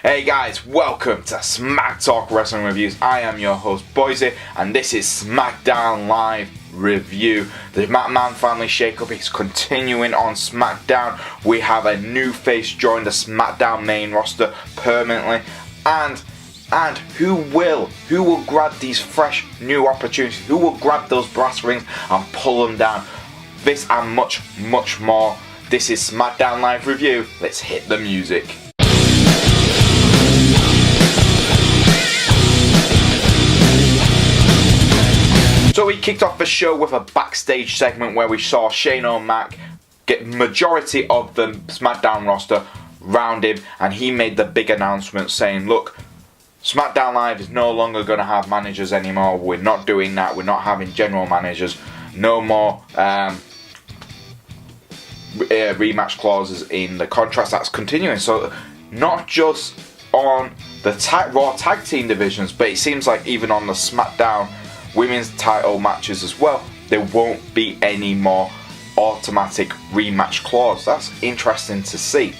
Hey guys, welcome to Smack Talk Wrestling Reviews. I am your host Boise, and this is SmackDown Live Review. The McMahon family shakeup is continuing on SmackDown. We have a new face join the SmackDown main roster permanently, and who will grab these fresh new opportunities? Who will grab those brass rings and pull them down? This and much more. This is SmackDown Live Review. Let's hit the music. So we kicked off the show with a backstage segment where we saw Shane O'Mac get majority of the SmackDown roster round him, and he made the big announcement saying, look, SmackDown Live is no longer going to have managers anymore. We're not doing that. We're not having general managers. No more rematch clauses in the contracts. That's continuing. So not just on the Raw tag team divisions, but it seems like even on the SmackDown women's title matches as well, there won't be any more automatic rematch clause. That's interesting to see.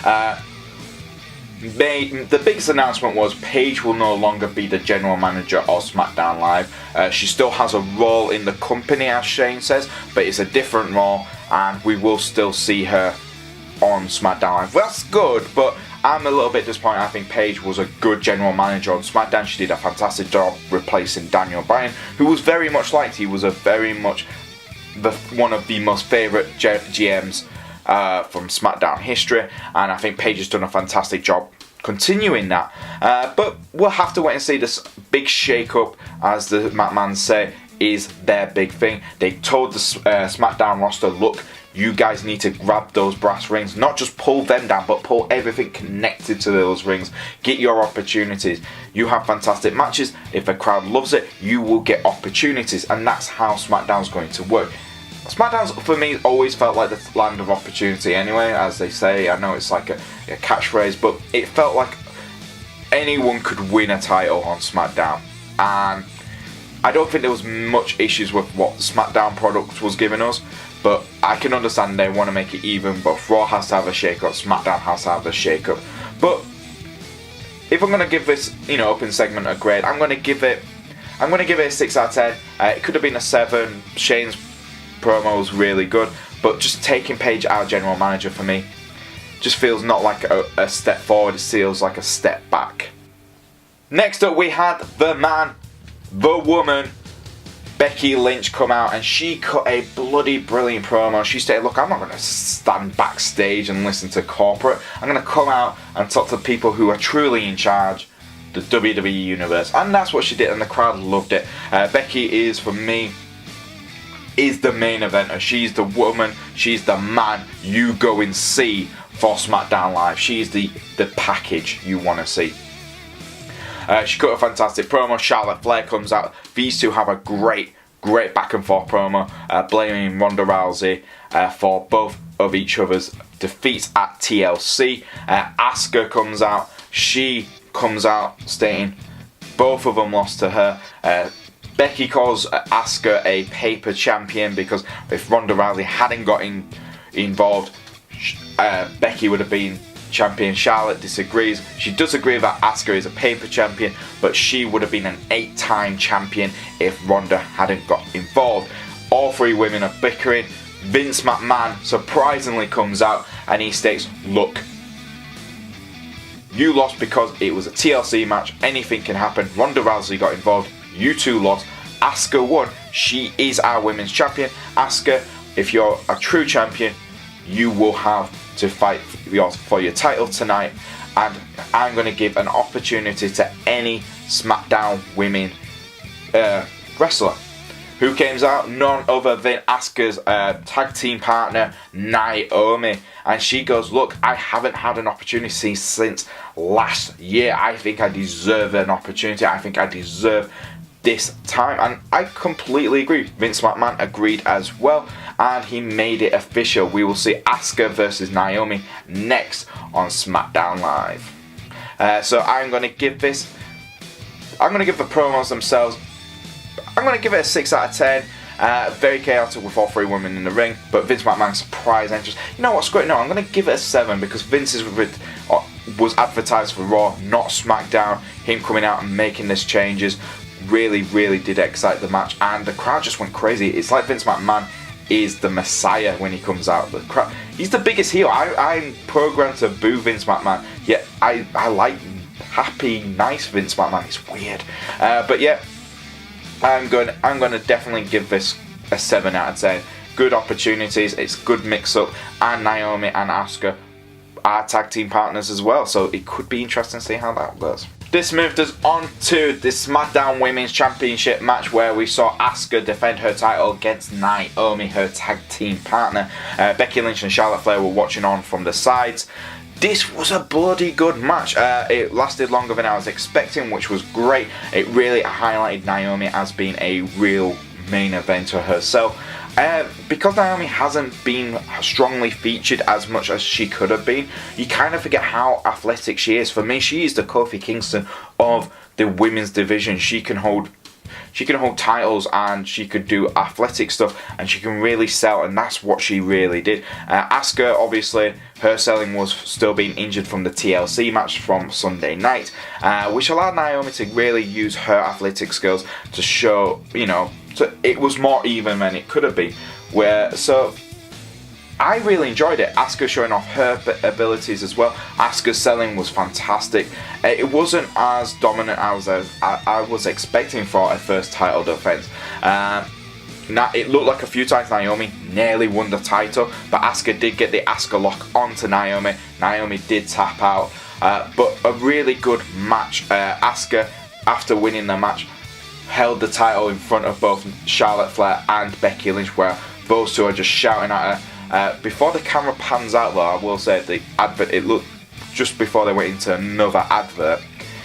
The biggest announcement was Paige will no longer be the general manager of SmackDown Live. She still has a role in the company, as Shane says, but it's a different role, and we will still see her on SmackDown Live. Well, that's good, but I'm a little bit disappointed. I think Paige was a good general manager on SmackDown. She did a fantastic job replacing Bryan, who was very much liked. He was one of the most favourite GMs from SmackDown history, and I think Paige has done a fantastic job continuing that. But we'll have to wait and see. This big shake-up, as the McMahon say, is their big thing. They told the SmackDown roster, look, you guys need to grab those brass rings, not just pull them down, but pull everything connected to those rings. Get your opportunities. You have fantastic matches. If the crowd loves it, you will get opportunities, and that's how SmackDown's going to work. SmackDown's, for me, always felt like the land of opportunity anyway, as they say. I know it's like a catchphrase, but it felt like anyone could win a title on SmackDown. And I don't think there was much issues with what the SmackDown product was giving us, but I can understand they want to make it even, but Raw has to have a shake-up, SmackDown has to have a shake-up. But if I'm going to give this, open segment a grade, I'm going to give it a 6 out of 10. It could have been a 7. Shane's promo was really good, but just taking Paige out of general manager for me just feels not like a step forward, it feels like a step back. Next up we had the woman, Becky Lynch, come out, and she cut a bloody brilliant promo. She said, look, I'm not going to stand backstage and listen to corporate. I'm going to come out and talk to people who are truly in charge, the WWE Universe. And that's what she did, and the crowd loved it. Becky is, for me, is the main eventer. She's the woman, she's the man you go and see for SmackDown Live. She's the package you want to see. She cut a fantastic promo. Charlotte Flair comes out. These two have a great back and forth promo, blaming Ronda Rousey for both of each other's defeats at TLC. Asuka comes out. She comes out stating both of them lost to her. Becky calls Asuka a paper champion because if Ronda Rousey hadn't got involved, Becky would have been champion. Charlotte disagrees. She does agree that Asuka is a paper champion, but she would have been an 8-time champion if Ronda hadn't got involved. All three women are bickering. Vince McMahon surprisingly comes out and he states, look, you lost because it was a TLC match. Anything can happen. Ronda Rousey got involved. You two lost. Asuka won. She is our women's champion. Asuka, if you're a true champion, you will have to fight for your title tonight, and I'm going to give an opportunity to any SmackDown women wrestler. Who comes out? None other than Asuka's tag team partner, Naomi. And she goes, look, I haven't had an opportunity since last year. I think I deserve an opportunity. I think I deserve this time, and I completely agree. Vince McMahon agreed as well, and he made it official. We will see Asuka versus Naomi next on SmackDown Live. So I'm going to give the promos themselves, I'm going to give it a 6 out of 10. Very chaotic with all three women in the ring, but Vince McMahon's surprise entrance. You know what's great? No, I'm going to give it a 7 because Vince is was advertised for Raw, not SmackDown. Him coming out and making these changes really, really did excite the match, and the crowd just went crazy. It's like Vince McMahon is the messiah when he comes out. The crowd, he's the biggest heel. I'm programmed to boo Vince McMahon, yet I like happy, nice Vince McMahon. It's weird, but yeah, I'm going to definitely give this a 7 out of 10. Good opportunities. It's good mix up, and Naomi and Asuka are tag team partners as well, so it could be interesting to see how that goes. This moved us on to the SmackDown Women's Championship match, where we saw Asuka defend her title against Naomi, her tag team partner. Becky Lynch and Charlotte Flair were watching on from the sides. This was a bloody good match. It lasted longer than I was expecting, which was great. It really highlighted Naomi as being a real main eventer herself. Because Naomi hasn't been strongly featured as much as she could have been, you kind of forget how athletic she is. For me, she is the Kofi Kingston of the women's division. She can hold titles, and she could do athletic stuff, and she can really sell, and that's what she really did. Asuka, obviously, her selling was still being injured from the TLC match from Sunday night, which allowed Naomi to really use her athletic skills to show, so it was more even than it could have been. So I really enjoyed it. Asuka showing off her abilities as well. Asuka's selling was fantastic. It wasn't as dominant as I was expecting for a first title defense. It looked like a few times Naomi nearly won the title, but Asuka did get the Asuka lock onto Naomi. Naomi did tap out, but a really good match. Asuka, after winning the match, held the title in front of both Charlotte Flair and Becky Lynch, where those two are just shouting at her. Before the camera pans out though, I will say the advert, it looked just before they went into another advert,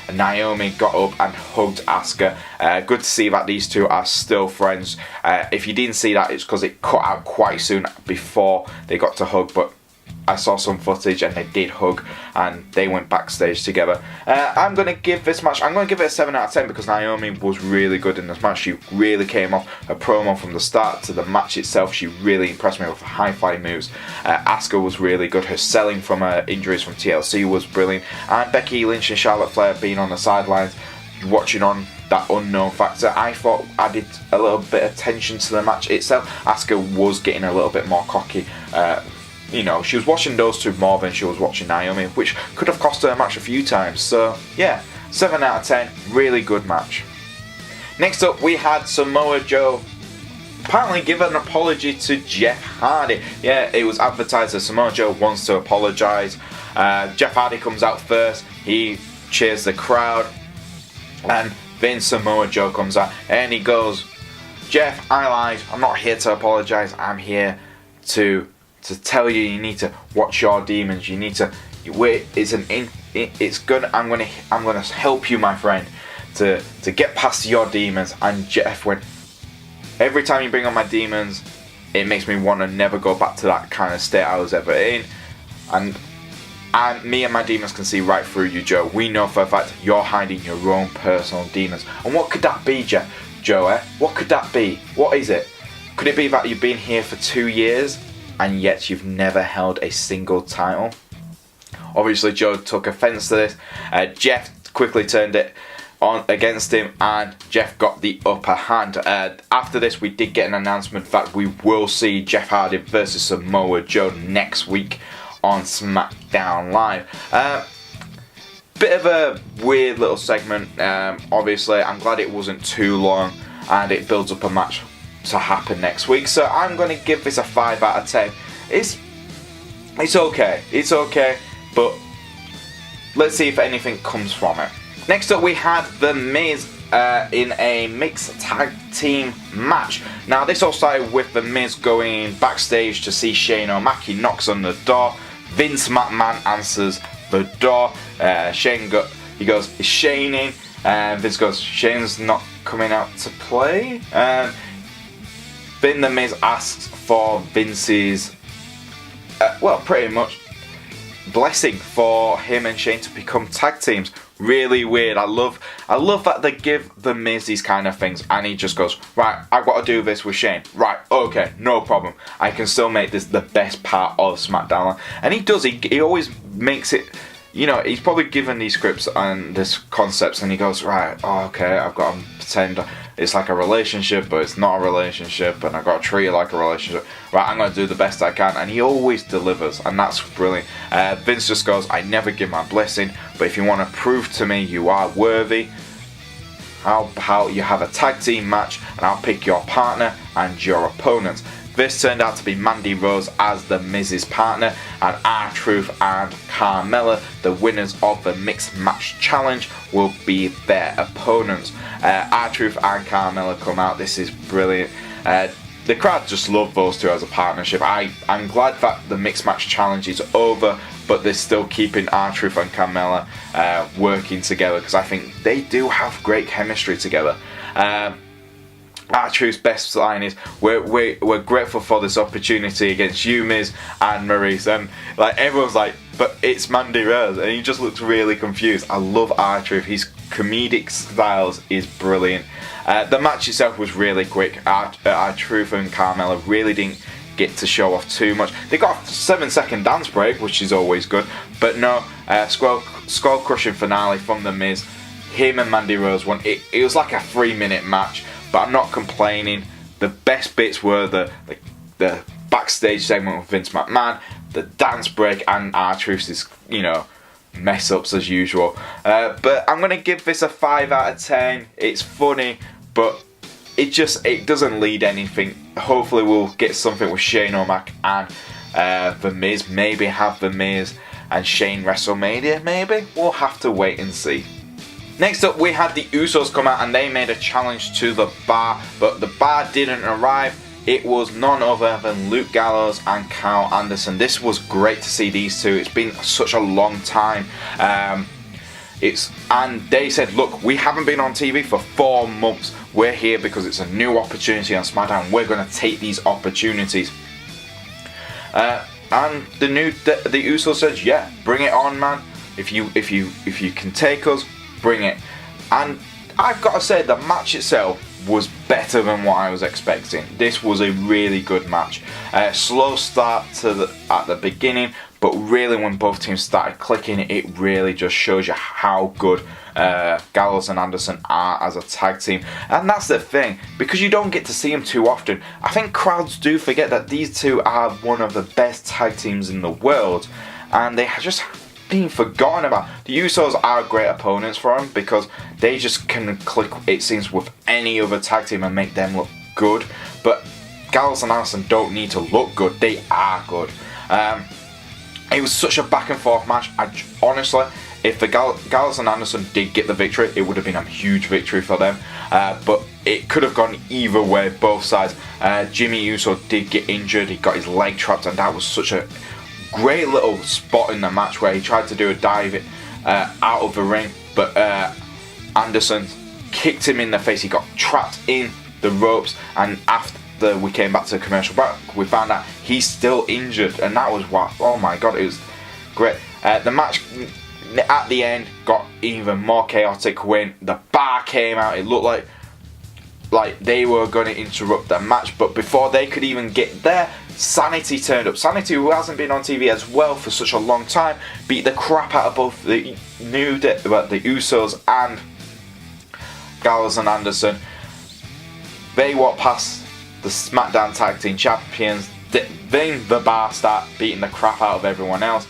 and Naomi got up and hugged Asuka. Good to see that these two are still friends. If you didn't see that, it's because it cut out quite soon before they got to hug, but I saw some footage and they did hug and they went backstage together. I'm going to give this match, I'm going to give it a 7 out of 10 because Naomi was really good in this match. She really came off a promo from the start to the match itself. She really impressed me with her high-fly moves. Asuka was really good. Her selling from her injuries from TLC was brilliant. And Becky Lynch and Charlotte Flair being on the sidelines, watching on that unknown factor, I thought added a little bit of tension to the match itself. Asuka was getting a little bit more cocky. She was watching those two more than she was watching Naomi, which could have cost her a match a few times. So, yeah, 7 out of 10, really good match. Next up, we had Samoa Joe apparently give an apology to Jeff Hardy. Yeah, it was advertised that Samoa Joe wants to apologise. Jeff Hardy comes out first, he cheers the crowd, and then Samoa Joe comes out and he goes, "Jeff, I lied. I'm not here to apologise. I'm here to tell you need to watch your demons. You need to wait. I'm gonna help you, my friend, to get past your demons." And Jeff went, "Every time you bring on my demons, it makes me want to never go back to that kind of state I was ever in. And me and my demons can see right through you, Joe. We know for a fact you're hiding your own personal demons." And what could that be, Joe? What could that be? What is it? Could it be that you've been here for 2 years and yet you've never held a single title? Obviously, Joe took offense to this. Jeff quickly turned it on against him, and Jeff got the upper hand. After this, we did get an announcement that we will see Jeff Hardy versus Samoa Joe next week on SmackDown Live. Bit of a weird little segment. Obviously, I'm glad it wasn't too long, and it builds up a match to happen next week. So I'm going to give this a 5 out of 10. It's okay, but let's see if anything comes from it. Next up, we had The Miz in a mixed tag team match. Now, this all started with The Miz going backstage to see Shane O'Mac. He knocks on the door. Vince McMahon answers the door. Shane goes, "Is Shane in?" And Vince goes, "Shane's not coming out to play." Then The Miz asks for Vince's, pretty much blessing for him and Shane to become tag teams. Really weird. I love that they give The Miz these kind of things, and he just goes, "Right, I've got to do this with Shane. Right, okay, no problem. I can still make this the best part of SmackDown." And he does. He always makes it. he's probably given these scripts and these concepts, and he goes, right, okay, I've got to pretend it's like a relationship, but it's not a relationship, and I've got to treat it like a relationship. Right, I'm going to do the best I can, and he always delivers, and that's brilliant. Vince just goes, I never give my blessing, but if you want to prove to me you are worthy, how you have a tag team match, and I'll pick your partner and your opponents. This turned out to be Mandy Rose as the Miz's partner, and R-Truth and Carmella, the winners of the Mixed Match Challenge, will be their opponents. R-Truth and Carmella come out. This is brilliant. The crowd just love those two as a partnership. I'm glad that the Mixed Match Challenge is over, but they're still keeping R-Truth and Carmella working together, because I think they do have great chemistry together. R-Truth's best line is, we're grateful for this opportunity against you, Miz and Maurice, and like everyone's like, but it's Mandy Rose, and he just looks really confused. I love R-Truth. His comedic styles is brilliant. The match itself was really quick. R-Truth and Carmella really didn't get to show off too much. They got a 7-second dance break, which is always good, but no, skull crushing finale from the Miz. Him and Mandy Rose won. It was like a 3-minute match, but I'm not complaining. The best bits were the backstage segment with Vince McMahon, the dance break, and R-Truth's mess ups as usual. But I'm gonna give this a 5 out of 10. It's funny, but it doesn't lead anything. Hopefully we'll get something with Shane O'Mac and The Miz. Maybe have The Miz and Shane WrestleMania. Maybe we'll have to wait and see. Next up, we had the Usos come out, and they made a challenge to the Bar, but the Bar didn't arrive. It was none other than Luke Gallows and Carl Anderson. This was great to see these two. It's been such a long time. And they said, look, we haven't been on TV for 4 months. We're here because it's a new opportunity on SmackDown. We're going to take these opportunities. And the Usos said, yeah, bring it on, man. If you can take us, bring it. And I've got to say, the match itself was better than what I was expecting. This was a really good match. Slow start at the beginning, but really when both teams started clicking, it really just shows you how good Gallows and Anderson are as a tag team. And that's the thing, because you don't get to see them too often. I think crowds do forget that these two are one of the best tag teams in the world, and they just being forgotten about. The Usos are great opponents for them, because they just can click, it seems, with any other tag team and make them look good. But Gallows and Anderson don't need to look good, they are good. It was such a back and forth match. Honestly, if the Gallows and Anderson did get the victory, it would have been a huge victory for them. But it could have gone either way, both sides. Jimmy Uso did get injured, he got his leg trapped, and that was such a great little spot in the match where he tried to do a dive out of the ring, but Anderson kicked him in the face. He got trapped in the ropes, and after we came back to the commercial break, we found out he's still injured, and that was what, oh my god, it was great. The match at the end got even more chaotic when the Bar came out. It looked like they were going to interrupt the match, but before they could even get there, Sanity turned up. Sanity, who hasn't been on TV as well for such a long time, beat the crap out of both the Usos and Gallows and Anderson. They walked past the SmackDown Tag Team Champions. Then the Bar start beating the crap out of everyone else.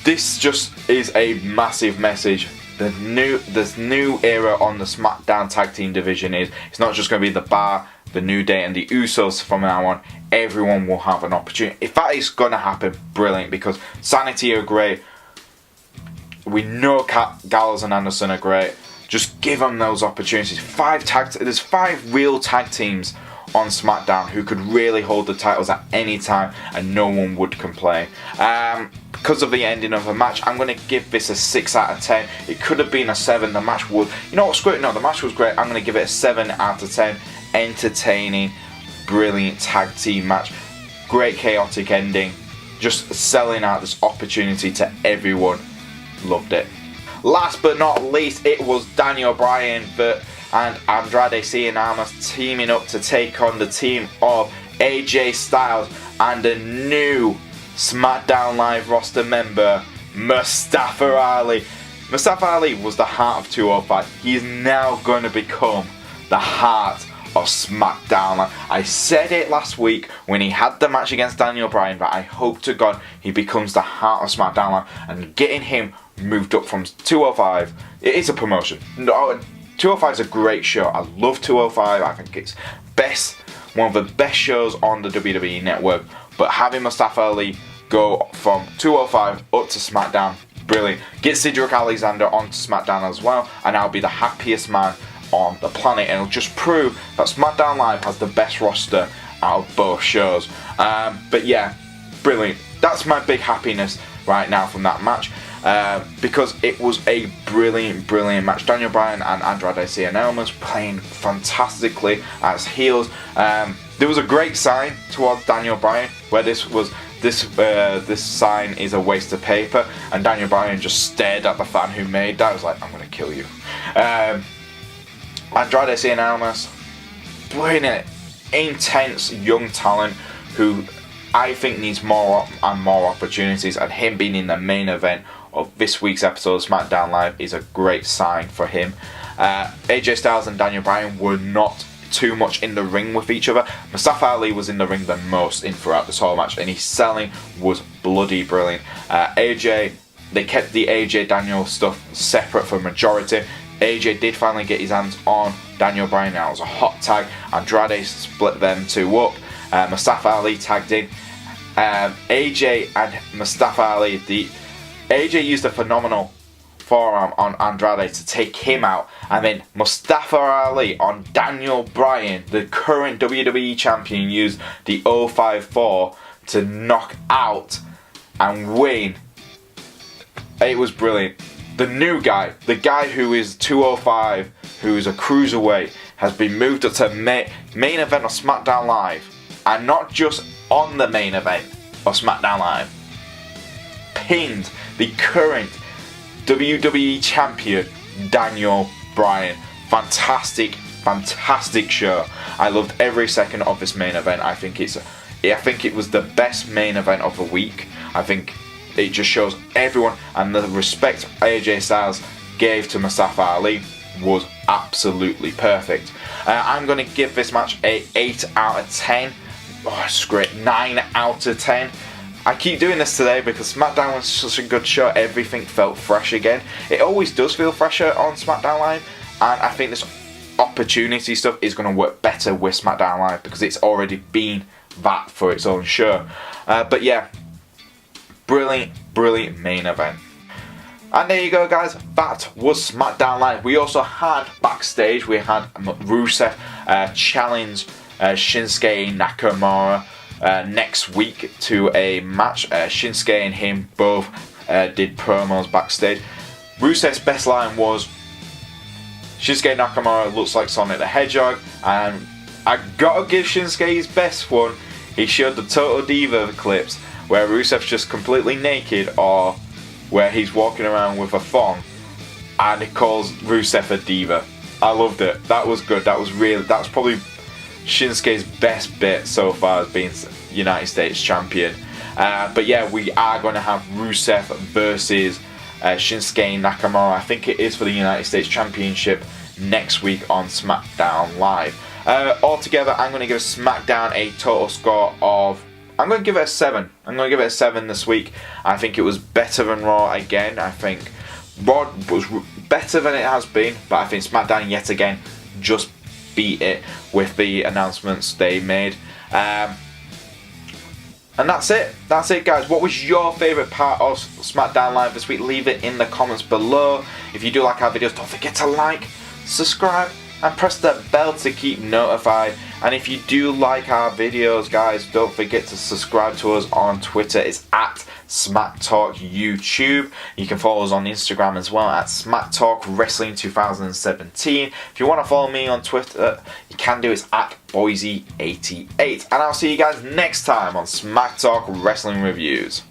This just is a massive message. This new era on the SmackDown Tag Team division is, it's not just going to be the Bar, the New Day and the Usos from now on. Everyone will have an opportunity. If that is going to happen, brilliant, because Sanity are great. We know Gallows and Anderson are great. Just give them those opportunities. There's 5 real tag teams on SmackDown who could really hold the titles at any time, and no one would complain. Because of the ending of the match, I'm going to give this a 6 out of 10. It could have been a 7. The match was, screw it, no, the match was great. I'm going to give it a 7 out of 10. Entertaining, brilliant tag team match. Great chaotic ending. Just selling out this opportunity to everyone. Loved it. Last but not least, it was Daniel Bryan and Andrade Cien Almas teaming up to take on the team of AJ Styles and a new SmackDown Live roster member, Mustafa Ali. Mustafa Ali was the heart of 205. He is now going to become the heart of SmackDown. I said it last week when he had the match against Daniel Bryan, but I hope to God he becomes the heart of SmackDown, and getting him moved up from 205, it is a promotion. 205 is a great show. I love 205. I think it's one of the best shows on the WWE network, but having Mustafa Ali go from 205 up to SmackDown, brilliant. Get Cedric Alexander onto SmackDown as well, and I'll be the happiest man on the planet, and it'll just prove that SmackDown Live has the best roster out of both shows. But yeah, brilliant. That's my big happiness right now from that match, because it was a brilliant match. Daniel Bryan and Andrade Cien Almas playing fantastically as heels. There was a great sign towards Daniel Bryan where this sign is a waste of paper, and Daniel Bryan just stared at the fan who made that. I was like, I'm gonna kill you. Andrade Cien Almas, brilliant, intense young talent who I think needs more and more opportunities, and him being in the main event of this week's episode of SmackDown Live is a great sign for him. AJ Styles and Daniel Bryan were not too much in the ring with each other. Mustafa Ali was in the ring the most throughout this whole match, and his selling was bloody brilliant. They kept the AJ Daniel stuff separate for majority. AJ did finally get his hands on Daniel Bryan. Now it was a hot tag. Andrade split them two up. Mustafa Ali tagged in. AJ and Mustafa Ali, AJ used a phenomenal forearm on Andrade to take him out, and then Mustafa Ali on Daniel Bryan, the current WWE champion, used the 054 to knock out and win. It was brilliant. The new guy, the guy who is 205, who is a cruiserweight, has been moved up to main event of SmackDown Live, and not just on the main event of SmackDown Live. Pinned the current WWE champion Daniel Bryan. Fantastic show. I loved every second of this main event. I think it was the best main event of the week. I think it just shows everyone, and the respect AJ Styles gave to Mustafa Ali was absolutely perfect. I'm going to give this match a 8 out of 10. Oh, it's great. 9 out of 10. I keep doing this today because SmackDown was such a good show. Everything felt fresh again. It always does feel fresher on SmackDown Live, and I think this opportunity stuff is going to work better with SmackDown Live because it's already been that for its own show. But yeah, brilliant main event. And there you go, guys. That was SmackDown Live. We also had backstage. We had Rusev challenge Shinsuke Nakamura next week to a match. Shinsuke and him both did promos backstage. Rusev's best line was, Shinsuke Nakamura looks like Sonic the Hedgehog, and I gotta give Shinsuke his best one. He showed the Total Diva clips where Rusev's just completely naked, or where he's walking around with a thong, and he calls Rusev a diva. I loved it. That was good. That was probably Shinsuke's best bit so far as being United States champion. But yeah, we are going to have Rusev versus Shinsuke Nakamura. I think it is for the United States Championship next week on SmackDown Live. Altogether, I'm going to give SmackDown a total score of, I'm going to give it a 7. I'm going to give it a 7 this week. I think it was better than Raw again. I think Raw was better than it has been, but I think SmackDown yet again just beat it with the announcements they made. And that's it. That's it, guys. What was your favourite part of SmackDown Live this week? Leave it in the comments below. If you do like our videos, don't forget to like, subscribe, and press the bell to keep notified. And if you do like our videos, guys, don't forget to subscribe to us on Twitter. It's at Smack Talk YouTube. You can follow us on Instagram as well at Smack Talk Wrestling 2017. If you want to follow me on Twitter, you can do it at Boise88. And I'll see you guys next time on Smack Talk Wrestling Reviews.